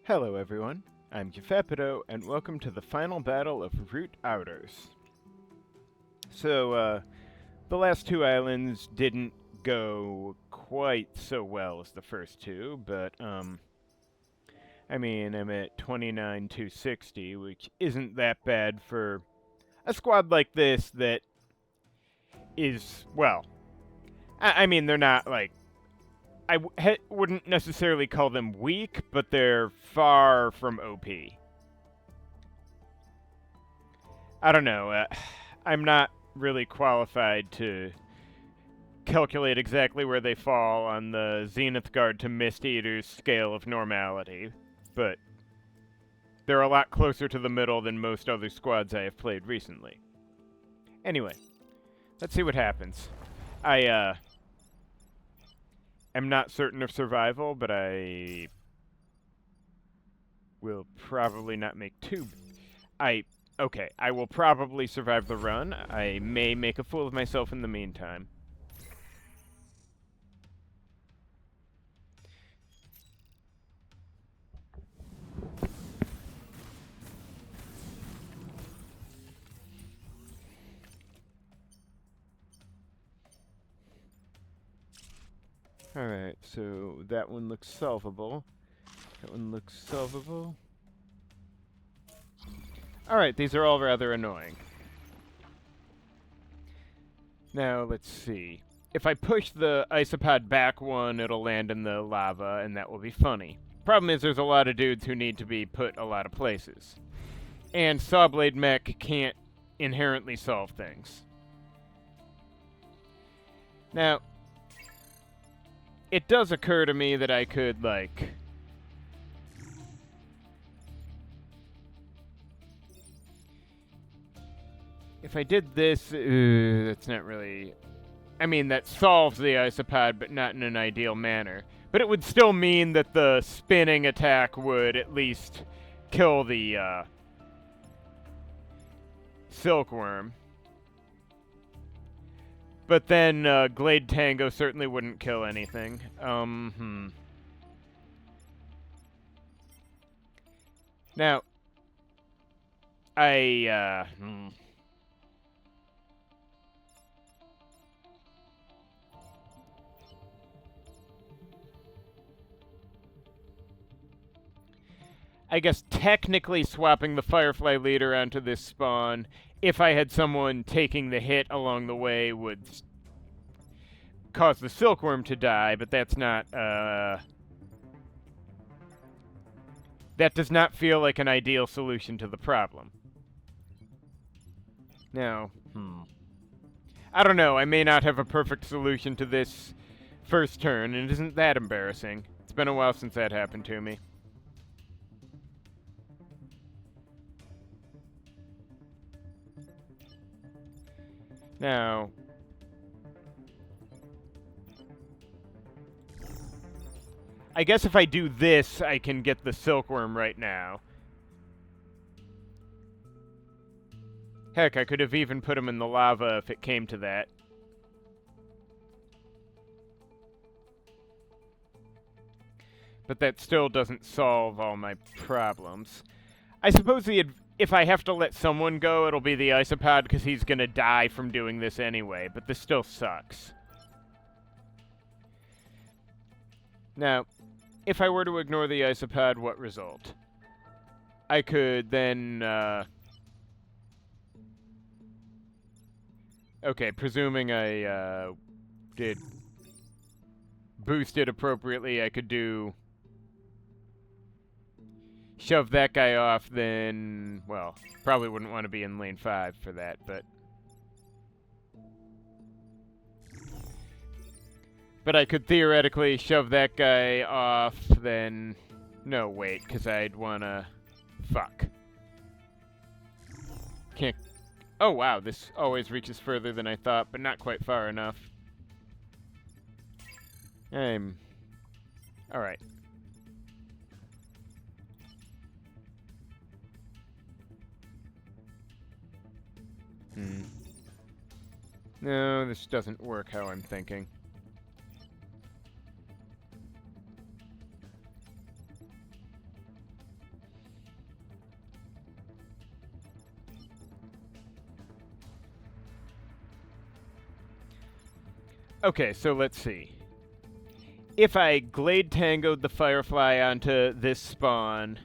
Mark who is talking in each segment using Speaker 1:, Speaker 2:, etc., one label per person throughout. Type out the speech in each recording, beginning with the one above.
Speaker 1: Hello everyone, I'm Gefepido, and welcome to the final battle of Root Outers. The last two islands didn't go quite so well as the first two, but, I'm at 29,260, which isn't that bad for a squad like this that is, well, they're not, like, wouldn't necessarily call them weak, but they're far from OP. I don't know. I'm not really qualified to calculate exactly where they fall on the Zenith Guard to Mist Eater's scale of normality, but they're a lot closer to the middle than most other squads I have played recently. Anyway, let's see what happens. I'm not certain of survival, but I will probably not make Okay, I will probably survive the run. I may make a fool of myself in the meantime. Alright, so that one looks solvable. That one looks solvable. Alright, these are all rather annoying. Now, let's see. If I push the isopod back one, it'll land in the lava, and that will be funny. Problem is, there's a lot of dudes who need to be put a lot of places. And Sawblade Mech can't inherently solve things. Now, it does occur to me that I could, like... If I did this, that's not really... that solves the isopod, but not in an ideal manner. But it would still mean that the spinning attack would at least kill the, Silkworm. But then, Glade Tango certainly wouldn't kill anything. Now, I guess technically swapping the Firefly leader onto this spawn, if I had someone taking the hit along the way, would cause the Silkworm to die, but that's not, that does not feel like an ideal solution to the problem. Now, I don't know, I may not have a perfect solution to this first turn, and it isn't that embarrassing. It's been a while since that happened to me. Now, I guess if I do this, I can get the Silkworm right now. Heck, I could have even put him in the lava if it came to that. But that still doesn't solve all my problems. I suppose if I have to let someone go, it'll be the isopod because he's gonna die from doing this anyway, but this still sucks. Now, if I were to ignore the isopod, what result? I could then, okay, presuming I, did boost it appropriately, I could do... shove that guy off, then, well, probably wouldn't want to be in lane 5 for that, but... But I could theoretically shove that guy off, then... No, wait, because I'd want to... Fuck. Can't... Oh, wow, this always reaches further than I thought, but not quite far enough. Alright. No, this doesn't work how I'm thinking. Okay, so let's see. If I Glade Tangoed the Firefly onto this spawn...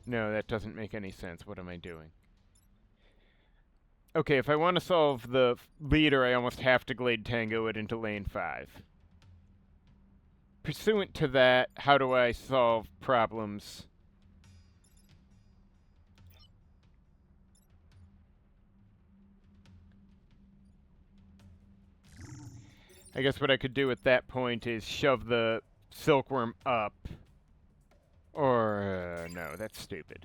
Speaker 1: No, that doesn't make any sense. What am I doing? Okay, if I want to solve the leader, I almost have to Glade Tango it into lane 5. Pursuant to that, how do I solve problems? I guess what I could do at that point is shove the Silkworm up. Or, no, that's stupid.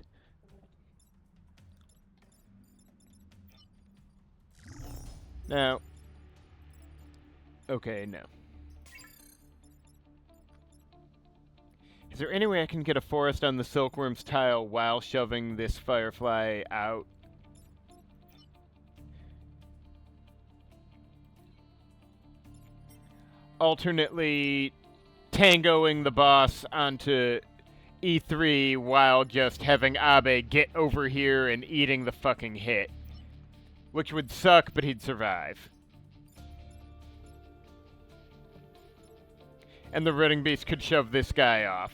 Speaker 1: Now, okay, no. Is there any way I can get a forest on the Silkworm's tile while shoving this Firefly out? Alternately tangoing the boss onto E3 while just having Abe get over here and eating the fucking hit. Which would suck, but he'd survive. And the Rooting Beast could shove this guy off.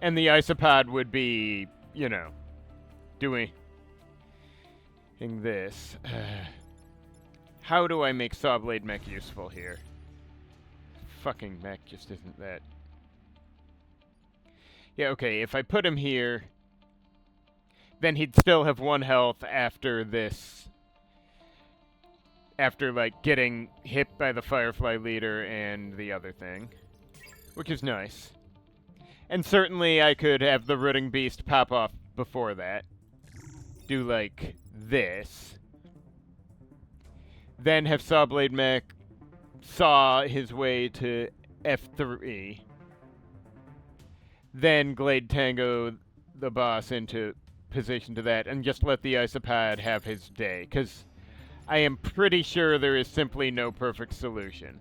Speaker 1: And the Isopod would be, you know, doing this. How do I make Sawblade Mech useful here? Fucking mech just isn't that. Yeah, okay, if I put him here, then he'd still have 1 health after this. After, like, getting hit by the Firefly leader and the other thing. Which is nice. And certainly I could have the Rooting Beast pop off before that. Do, like, this. Then have Sawblade Mech saw his way to F3. Then Glade Tango the boss into position to that, and just let the Isopod have his day. Because I am pretty sure there is simply no perfect solution.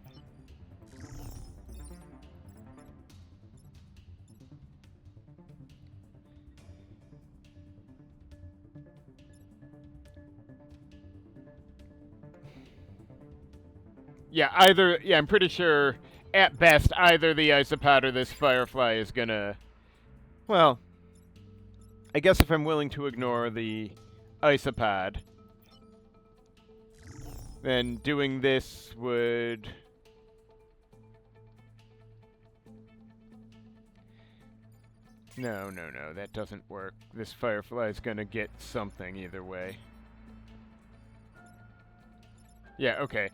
Speaker 1: Yeah, I'm pretty sure, at best, either the Isopod or this Firefly is gonna... Well, I guess if I'm willing to ignore the Isopod, then doing this would... No, that doesn't work. This Firefly's gonna get something either way. Yeah, okay.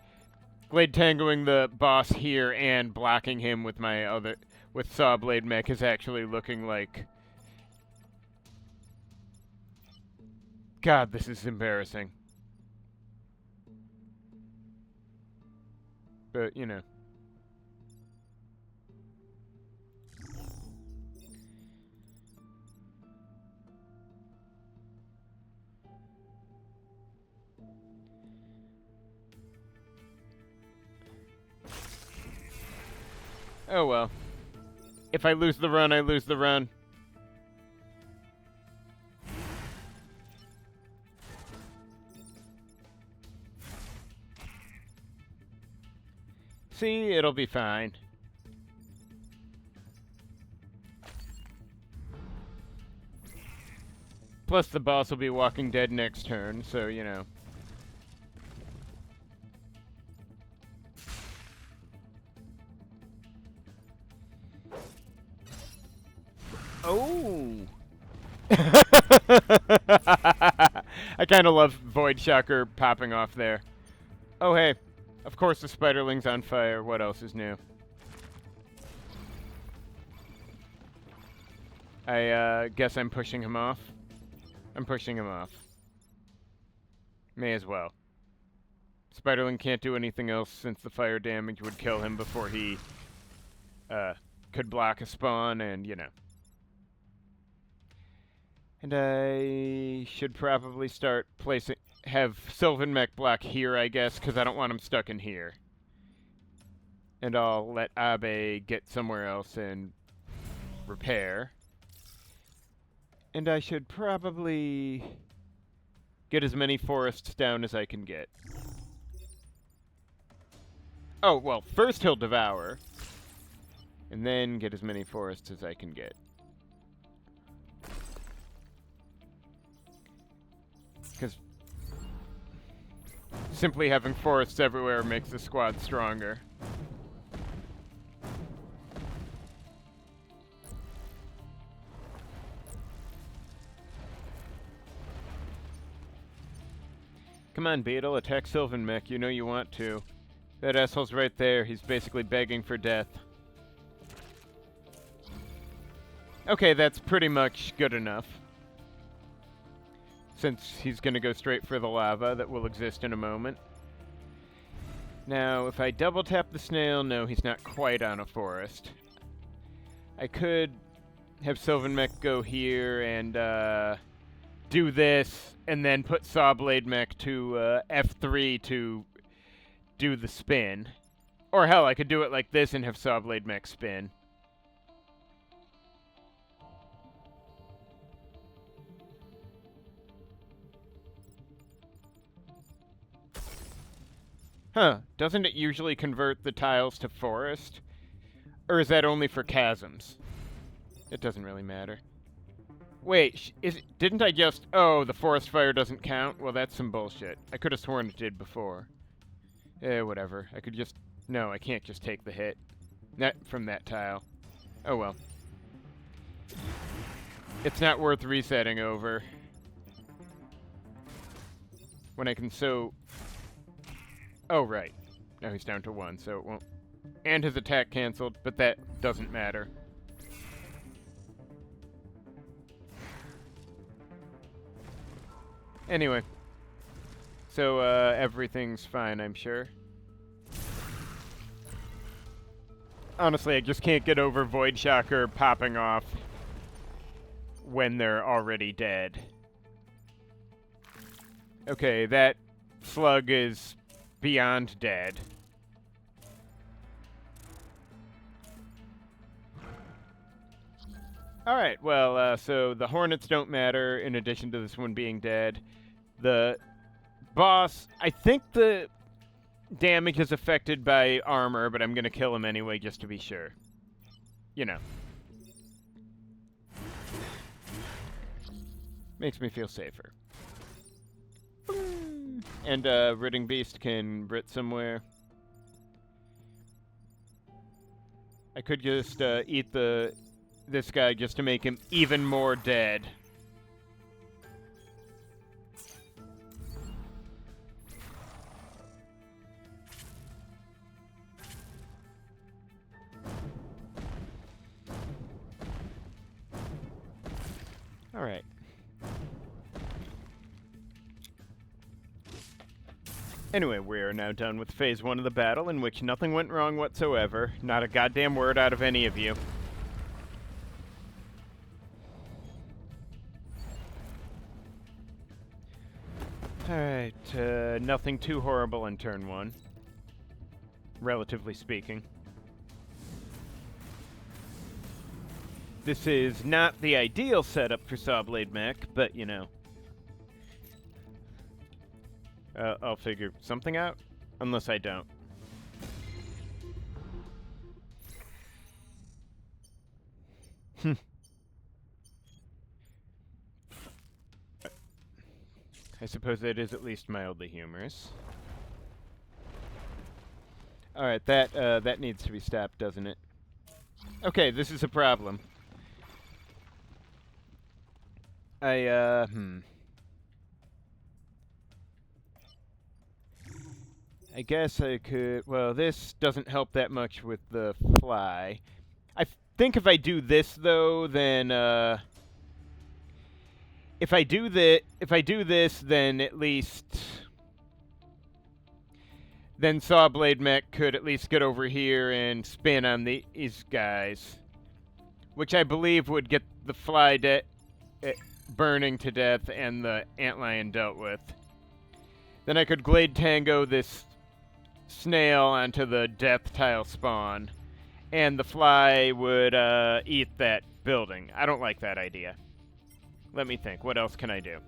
Speaker 1: Glade Tangoing the boss here and blocking him with my with Sawblade Mech is actually looking like... God, this is embarrassing. But, you know. Oh well. If I lose the run, I lose the run. See, it'll be fine. Plus the boss will be Walking Dead next turn, so, you know. Oh! I kind of love Void Shocker popping off there. Oh, hey. Of course the Spiderling's on fire. What else is new? I guess I'm pushing him off. I'm pushing him off. May as well. Spiderling can't do anything else since the fire damage would kill him before he could block a spawn, and, you know. And I should probably start have Sylvan Mech block here, I guess, because I don't want him stuck in here. And I'll let Abe get somewhere else and repair. And I should probably get as many forests down as I can get. Oh, well, first he'll devour. And then get as many forests as I can get. Because simply having forests everywhere makes the squad stronger. Come on, Beetle, attack Sylvan Mech. You know you want to. That asshole's right there. He's basically begging for death. Okay, that's pretty much good enough. Since he's gonna go straight for the lava that will exist in a moment. Now, if I double tap the snail, no, he's not quite on a forest. I could have Sylvan Mech go here and do this, and then put Sawblade Mech to F3 to do the spin. Or hell, I could do it like this and have Sawblade Mech spin. Huh, doesn't it usually convert the tiles to forest? Or is that only for chasms? It doesn't really matter. Wait, didn't I just... Oh, the forest fire doesn't count? Well, that's some bullshit. I could have sworn it did before. Whatever. I could just... No, I can't just take the hit. Not from that tile. Oh well. It's not worth resetting over. When I can so... Oh, right. Now he's down to 1, so it won't... And his attack canceled, but that doesn't matter. Anyway. So, everything's fine, I'm sure. Honestly, I just can't get over Void Shocker popping off when they're already dead. Okay, that slug is beyond dead. Alright, well, so the hornets don't matter in addition to this one being dead. The boss, I think the damage is affected by armor, but I'm gonna kill him anyway just to be sure. You know. Makes me feel safer. And Ridding Beast can Brit somewhere. I could just eat this guy just to make him even more dead. Alright. Anyway, we are now done with Phase 1 of the battle, in which nothing went wrong whatsoever. Not a goddamn word out of any of you. Alright, nothing too horrible in turn 1. Relatively speaking. This is not the ideal setup for Sawblade Mech, but, you know. I'll figure something out, unless I don't. I suppose that is at least mildly humorous. Alright, that needs to be stopped, doesn't it? Okay, this is a problem. I guess I could... Well, this doesn't help that much with the fly. I think if I do this, though, then, if I do this, then at least... Then Sawblade Mech could at least get over here and spin on these guys. Which I believe would get the fly burning to death and the antlion dealt with. Then I could Glade Tango this snail onto the death tile spawn, and the fly would eat that building. I don't like that idea. Let me think. What else can I do?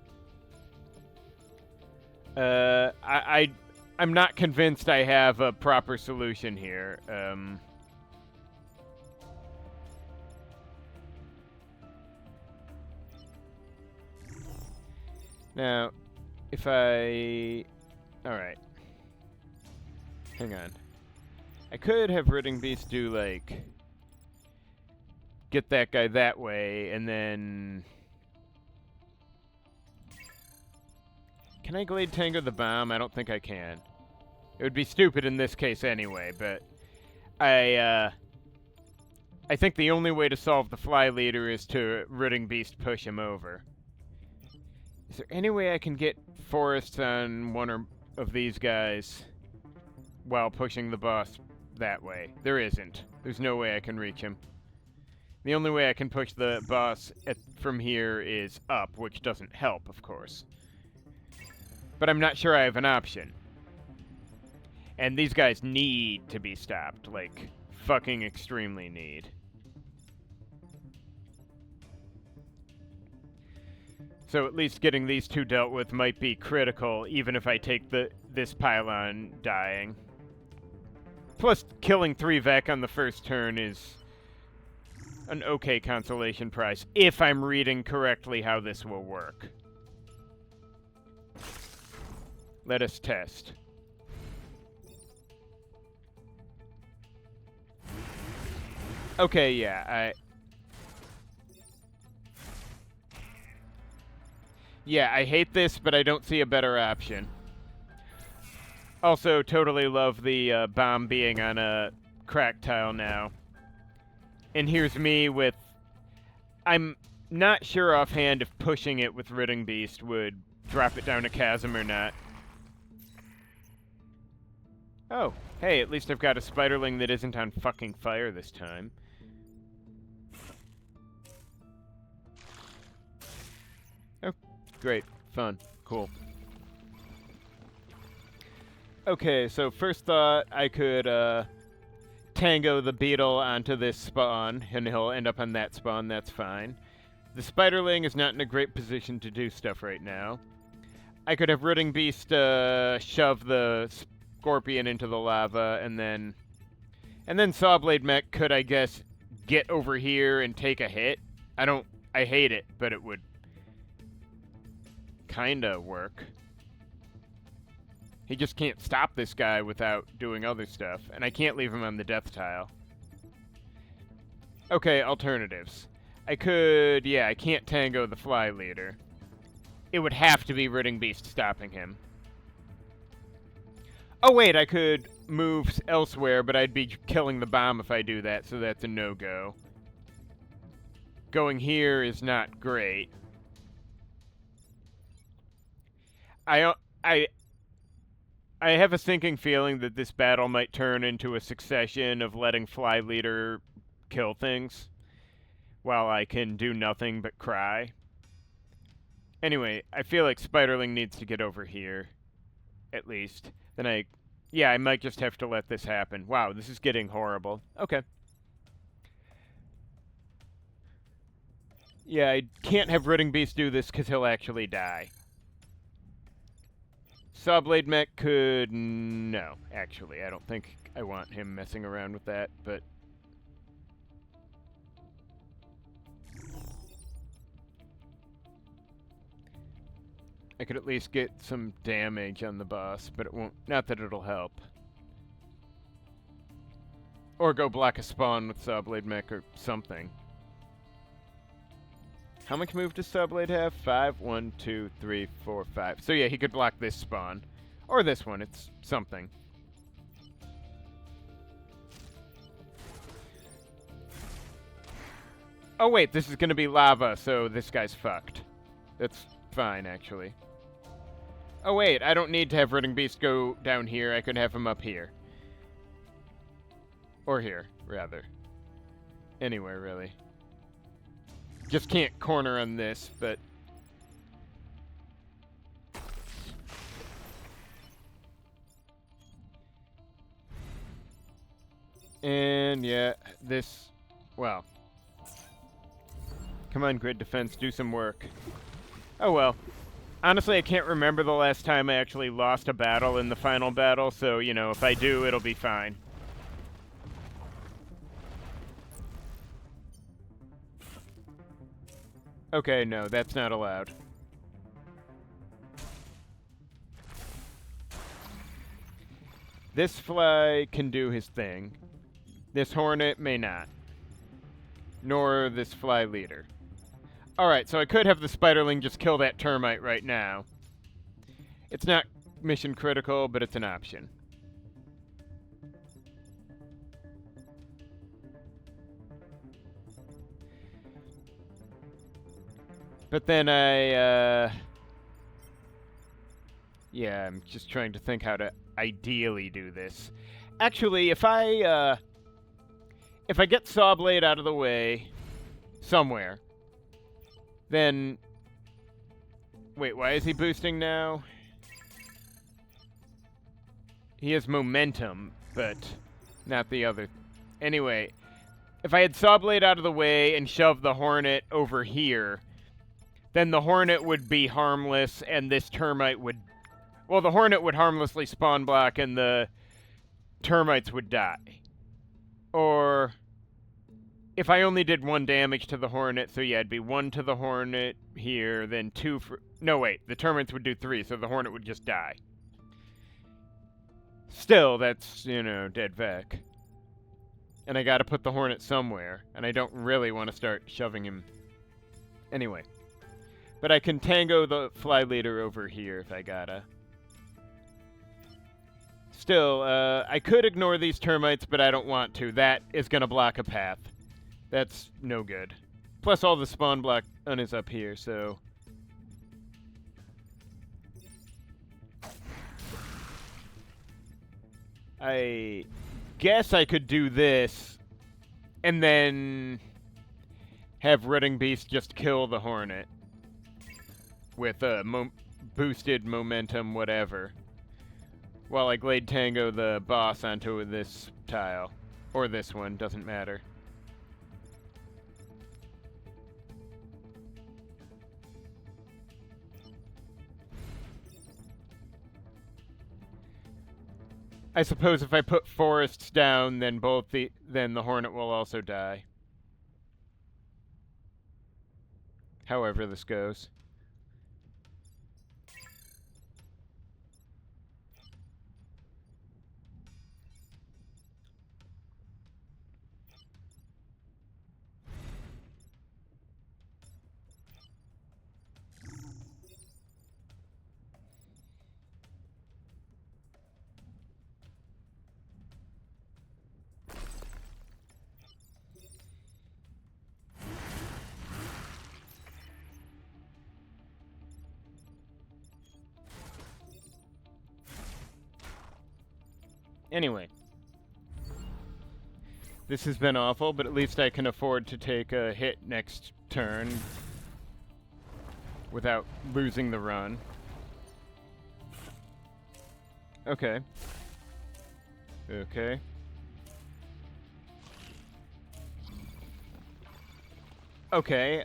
Speaker 1: I'm not convinced I have a proper solution here. Now, if I... Alright. Hang on. I could have Ridding Beast do, like... Get that guy that way, and then... Can I Glade Tango the bomb? I don't think I can. It would be stupid in this case anyway, but... I think the only way to solve the Fly Leader is to Ridding Beast push him over. Is there any way I can get forests on one or of these guys while pushing the boss that way? There isn't. There's no way I can reach him. The only way I can push the boss from here is up, which doesn't help, of course. But I'm not sure I have an option. And these guys need to be stopped, like, fucking extremely need. So at least getting these two dealt with might be critical, even if I take this pylon dying. Plus, killing 3 Vec on the first turn is an okay consolation prize, if I'm reading correctly how this will work. Let us test. Okay, yeah, I hate this, but I don't see a better option. Also, totally love the bomb being on a crack tile now. And here's me with... I'm not sure offhand if pushing it with Ridding Beast would drop it down a chasm or not. Oh, hey, at least I've got a Spiderling that isn't on fucking fire this time. Oh, great. Fun. Cool. Okay, so first thought, I could, Tango the beetle onto this spawn, and he'll end up on that spawn, that's fine. The Spiderling is not in a great position to do stuff right now. I could have Ridding Beast, shove the Scorpion into the lava, and then Sawblade Mech could, I guess, get over here and take a hit. I hate it, but it would kinda work. He just can't stop this guy without doing other stuff, and I can't leave him on the death tile. Okay, alternatives. I can't Tango the Fly Leader. It would have to be Ridding Beast stopping him. Oh wait, I could move elsewhere, but I'd be killing the bomb if I do that, so that's a no-go. Going here is not great. I have a sinking feeling that this battle might turn into a succession of letting Fly Leader kill things, while I can do nothing but cry. Anyway, I feel like Spiderling needs to get over here, at least. Then I might just have to let this happen. Wow, this is getting horrible. Okay. Yeah, I can't have Ridding Beast do this because he'll actually die. Sawblade Mech could... No, actually. I don't think I want him messing around with that, but... I could at least get some damage on the boss, but it won't... Not that it'll help. Or go block a spawn with Sawblade Mech or something. How much move does Sawblade have? 5? 1, 2, 3, 4, 5. So yeah, he could block this spawn. Or this one, it's something. Oh wait, this is gonna be lava, so this guy's fucked. That's fine, actually. Oh wait, I don't need to have Ridding Beast go down here, I could have him up here. Or here, rather. Anywhere, really. Just can't corner on this, but... And, yeah, this... Well... Come on, grid defense, do some work. Oh well. Honestly, I can't remember the last time I actually lost a battle in the final battle, so, you know, if I do, it'll be fine. Okay, no, that's not allowed. This fly can do his thing. This hornet may not. Nor this fly leader. Alright, so I could have the spiderling just kill that termite right now. It's not mission critical, but it's an option. But then yeah, I'm just trying to think how to ideally do this. Actually, if I get Sawblade out of the way somewhere, then... Wait, why is he boosting now? He has momentum, but not the other. Anyway, if I had Sawblade out of the way and shoved the Hornet over here, then the Hornet would be harmless and this termite would... Well, the Hornet would harmlessly spawn block and the termites would die. Or... if I only did 1 damage to the Hornet, so yeah, it'd be 1 to the Hornet here, then 2 for... No, wait, the termites would do 3, so the Hornet would just die. Still, that's, you know, dead Vec. And I gotta put the Hornet somewhere, and I don't really want to start shoving him. Anyway. But I can tango the fly leader over here if I gotta. Still, I could ignore these termites, but I don't want to. That is gonna block a path. That's no good. Plus all the spawn block is up here, so... I guess I could do this, and then have Rutting Beast just kill the Hornet with boosted momentum, whatever, while I Glade Tango the boss onto this tile. Or this one, doesn't matter. I suppose if I put forests down, then the Hornet will also die. However this goes. Anyway. This has been awful, but at least I can afford to take a hit next turn without losing the run. Okay. Okay. Okay,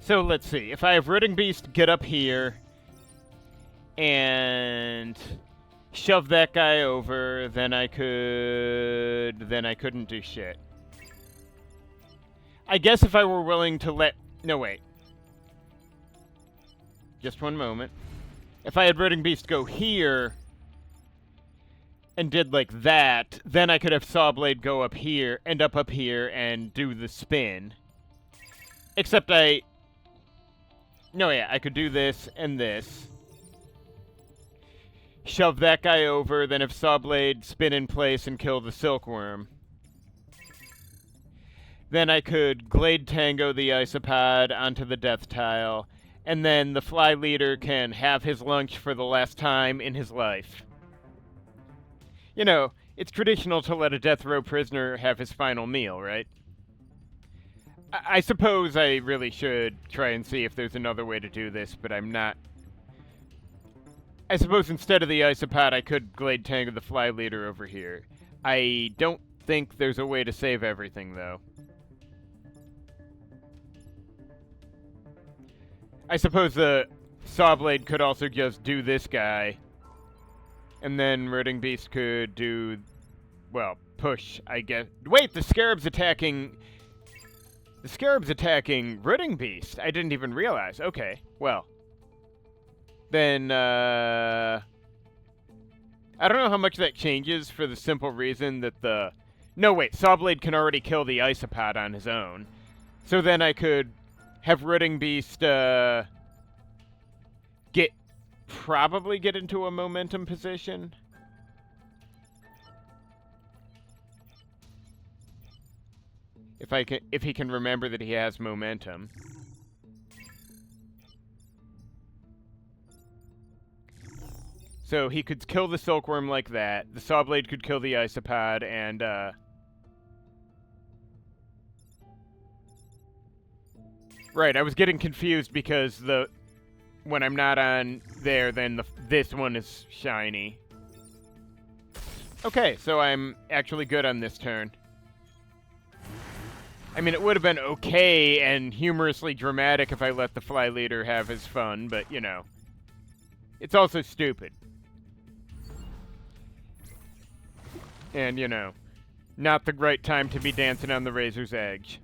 Speaker 1: so let's see. If I have Rutting Beast get up here and shove that guy over, then I couldn't do shit. I guess if I were willing to let... No, wait. Just one moment. If I had Rutting Beast go here and did like that, then I could have Sawblade go up here, end up here, and do the spin. Except I... No, yeah, I could do this and this. Shove that guy over, then have Sawblade spin in place and kill the Silkworm. Then I could Glade Tango the Isopod onto the death tile, and then the Fly Leader can have his lunch for the last time in his life. You know, it's traditional to let a death row prisoner have his final meal, right? I suppose I really should try and see if there's another way to do this, but I'm not... I suppose instead of the Isopod, I could Glade Tango the Fly Leader over here. I don't think there's a way to save everything, though. I suppose the Sawblade could also just do this guy. And then Rooting Beast could do... well, push, I guess. Wait, the Scarab's attacking... the Scarab's attacking Rooting Beast. I didn't even realize. Okay, well. Then, I don't know how much that changes for the simple reason that the... no, wait, Sawblade can already kill the Isopod on his own. So then I could have Rooting Beast, probably get into a momentum position. If he can remember that he has momentum. So he could kill the Silkworm like that. The Sawblade could kill the Isopod, and right, I was getting confused because when I'm not on there, then this one is shiny. Okay, so I'm actually good on this turn. I mean, it would have been okay and humorously dramatic if I let the Fly Leader have his fun, but, you know. It's also stupid. And, you know, not the right time to be dancing on the razor's edge.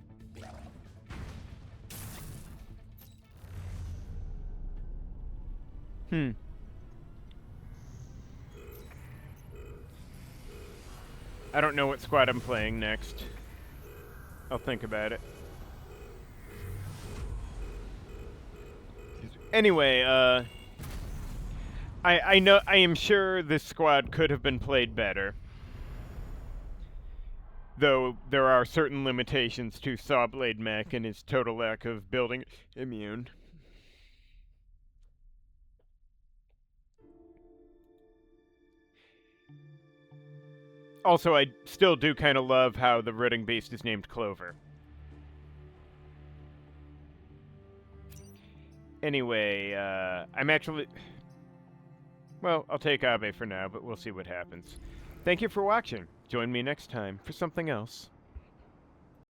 Speaker 1: I don't know what squad I'm playing next. I'll think about it. Anyway, I am sure this squad could have been played better. Though there are certain limitations to Sawblade Mech and his total lack of building immune. Also, I still do kind of love how the Rooting Beast is named Clover. Anyway, I'm actually... well, I'll take Abe for now, but we'll see what happens. Thank you for watching. Join me next time for something else.